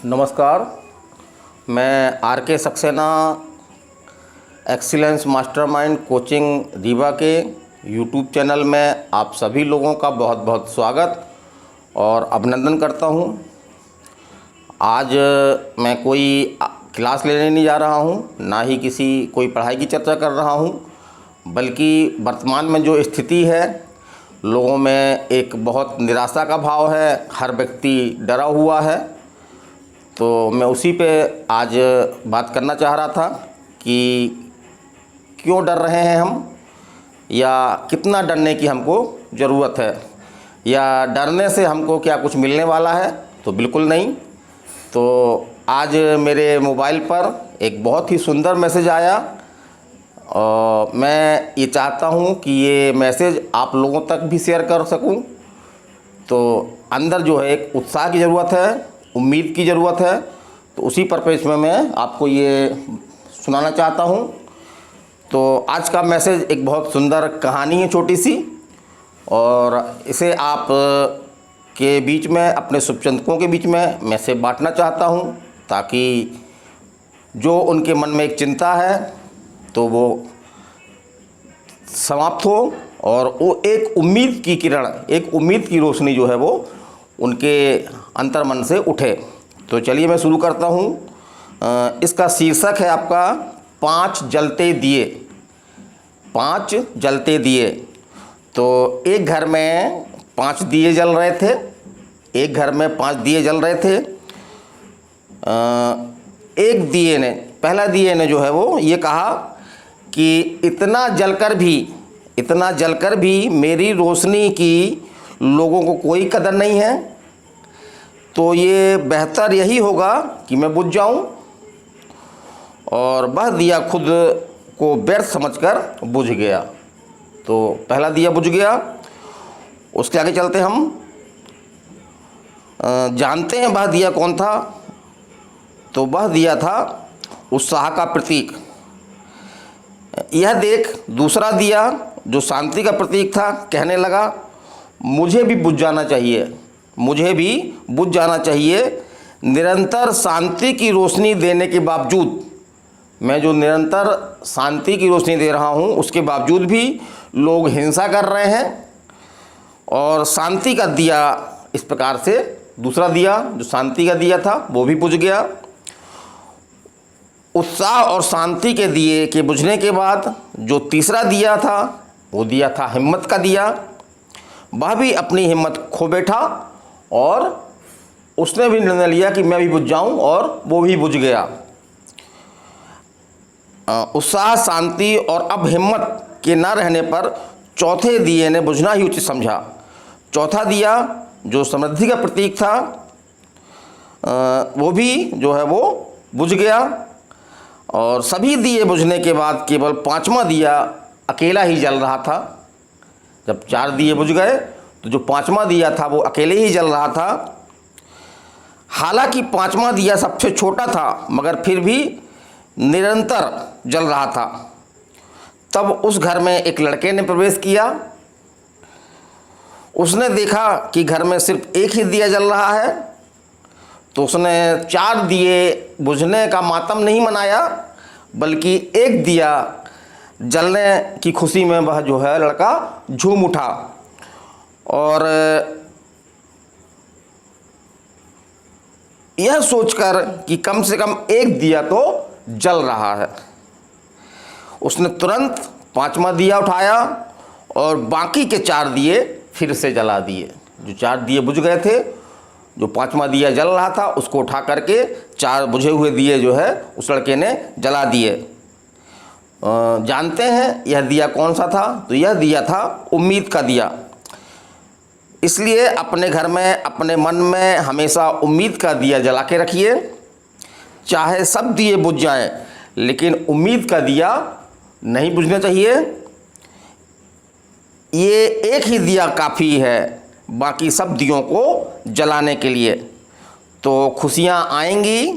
नमस्कार, मैं आर के Saxena excellence mastermind coaching Rewa के यूट्यूब चैनल में आप सभी लोगों का बहुत बहुत स्वागत और अभिनंदन करता हूं। आज मैं कोई क्लास लेने नहीं जा रहा हूं, ना ही कोई पढ़ाई की चर्चा कर रहा हूं, बल्कि वर्तमान में जो स्थिति है, लोगों में एक बहुत निराशा का भाव है, हर व्यक्ति डरा हुआ है। तो मैं उसी पे आज बात करना चाह रहा था कि क्यों डर रहे हैं हम, या कितना डरने की हमको ज़रूरत है, या डरने से हमको क्या कुछ मिलने वाला है। तो बिल्कुल नहीं। तो आज मेरे मोबाइल पर एक बहुत ही सुंदर मैसेज आया और मैं ये चाहता हूँ कि ये मैसेज आप लोगों तक भी शेयर कर सकूँ। तो अंदर जो है एक उत्साह की ज़रूरत है, उम्मीद की ज़रूरत है। तो उसी पर्पज़ में मैं आपको ये सुनाना चाहता हूँ। तो आज का मैसेज एक बहुत सुंदर कहानी है, छोटी सी, और इसे आप के बीच में, अपने शुभचिंतकों के बीच में मैं से बांटना चाहता हूँ, ताकि जो उनके मन में एक चिंता है तो वो समाप्त हो और वो एक उम्मीद की किरण, एक उम्मीद की रोशनी जो है वो उनके अंतर्मन से उठे। तो चलिए मैं शुरू करता हूँ। इसका शीर्षक है आपका 5 जलते दिए। 5 जलते दिए। तो एक घर में 5 दिए जल रहे थे। एक घर में 5 दिए जल रहे थे। एक दिए ने, पहला दिए ने जो है वो ये कहा कि इतना जलकर भी मेरी रोशनी की लोगों को कोई कदर नहीं है, तो ये बेहतर यही होगा कि मैं बुझ जाऊं। और वह दिया खुद को व्यर्थ समझकर बुझ गया। तो पहला दिया बुझ गया। उसके आगे चलते हम जानते हैं वह दिया कौन था। तो वह दिया था उत्साह का प्रतीक। यह देख दूसरा दिया जो शांति का प्रतीक था कहने लगा, मुझे भी बुझ जाना चाहिए, मुझे भी बुझ जाना चाहिए। निरंतर शांति की रोशनी देने के बावजूद, मैं जो निरंतर शांति की रोशनी दे रहा हूँ उसके बावजूद भी लोग हिंसा कर रहे हैं। और शांति का दिया इस प्रकार से, दूसरा दिया जो शांति का दिया था वो भी बुझ गया। उत्साह और शांति के दिए के बुझने के बाद जो तीसरा दिया था वो दिया था हिम्मत का दिया। वह भी अपनी हिम्मत खो बैठा और उसने भी निर्णय लिया कि मैं भी बुझ जाऊं, और वो भी बुझ गया। उत्साह, शांति और अब हिम्मत के न रहने पर चौथे दिए ने बुझना ही उचित समझा। चौथा दिया जो समृद्धि का प्रतीक था वो भी जो है वो बुझ गया। और सभी दिए बुझने के बाद केवल 5वां दिया अकेला ही जल रहा था। जब 4 दिए बुझ गए तो जो 5वां दिया था वो अकेले ही जल रहा था। हालांकि 5वां दिया सबसे छोटा था, मगर फिर भी निरंतर जल रहा था। तब उस घर में एक लड़के ने प्रवेश किया। उसने देखा कि घर में सिर्फ एक ही दिया जल रहा है। तो उसने 4 दिए बुझने का मातम नहीं मनाया, बल्कि एक दिया जलने की खुशी में वह जो है लड़का झूम उठा। और यह सोचकर कि कम से कम एक दिया तो जल रहा है, उसने तुरंत 5वां दिया उठाया और बाकी के 4 दिए फिर से जला दिए। जो 4 दिए बुझ गए थे, जो 5वां दिया जल रहा था उसको उठा करके 4 बुझे हुए दिए जो है उस लड़के ने जला दिए। जानते हैं यह दिया कौन सा था? तो यह दिया था उम्मीद का दिया। इसलिए अपने घर में, अपने मन में हमेशा उम्मीद का दिया जला के रखिए। चाहे सब दिए बुझ जाएं, लेकिन उम्मीद का दिया नहीं बुझना चाहिए। ये एक ही दिया काफ़ी है बाकी सब दियों को जलाने के लिए। तो खुशियाँ आएंगी,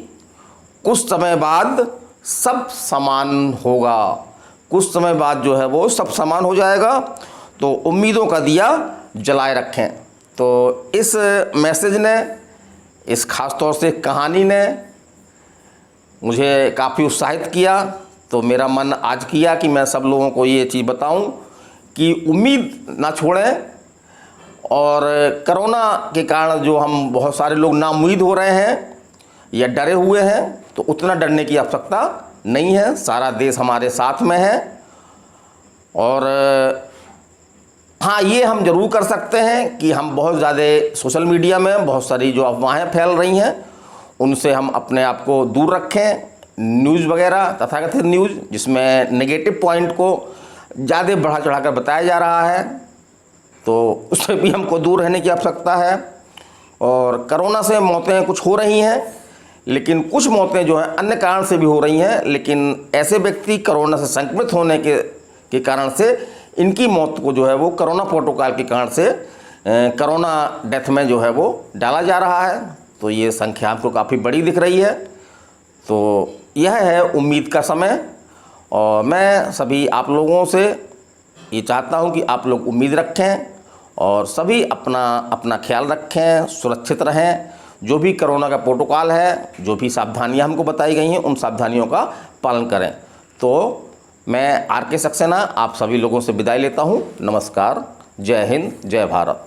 कुछ समय बाद सब समान होगा। कुछ समय बाद जो है वो सब समान हो जाएगा। तो उम्मीदों का दिया जलाए रखें। तो इस मैसेज ने इस ख़ास तौर से कहानी ने मुझे काफ़ी उत्साहित किया, तो मेरा मन आज किया कि मैं सब लोगों को ये चीज़ बताऊं कि उम्मीद ना छोड़ें। और कोरोना के कारण जो हम बहुत सारे लोग नाउम्मीद हो रहे हैं या डरे हुए हैं, तो उतना डरने की आवश्यकता नहीं है। सारा देश हमारे साथ में है। और हाँ, ये हम ज़रूर कर सकते हैं कि हम बहुत ज़्यादा सोशल मीडिया में बहुत सारी जो अफवाहें फैल रही हैं उनसे हम अपने आप को दूर रखें। न्यूज़ वगैरह, तथाकथित न्यूज़ जिसमें नेगेटिव पॉइंट को ज़्यादा बढ़ा चढ़ाकर बताया जा रहा है, तो उससे भी हमको दूर रहने की आवश्यकता है। और कोरोना से मौतें कुछ हो रही हैं, लेकिन कुछ मौतें जो हैं अन्य कारण से भी हो रही हैं। लेकिन ऐसे व्यक्ति कोरोना से संक्रमित होने के कारण से इनकी मौत को जो है वो कोरोना प्रोटोकॉल के कारण से कोरोना डेथ में जो है वो डाला जा रहा है। तो ये संख्या आपको काफ़ी बड़ी दिख रही है। तो यह है उम्मीद का समय, और मैं सभी आप लोगों से ये चाहता हूं कि आप लोग उम्मीद रखें और सभी अपना ख्याल रखें, सुरक्षित रहें। जो भी कोरोना का प्रोटोकॉल है, जो भी सावधानियां हमको बताई गई हैं, उन सावधानियों का पालन करें। तो मैं RK सक्सेना आप सभी लोगों से विदाई लेता हूं। नमस्कार, जय हिंद, जय भारत।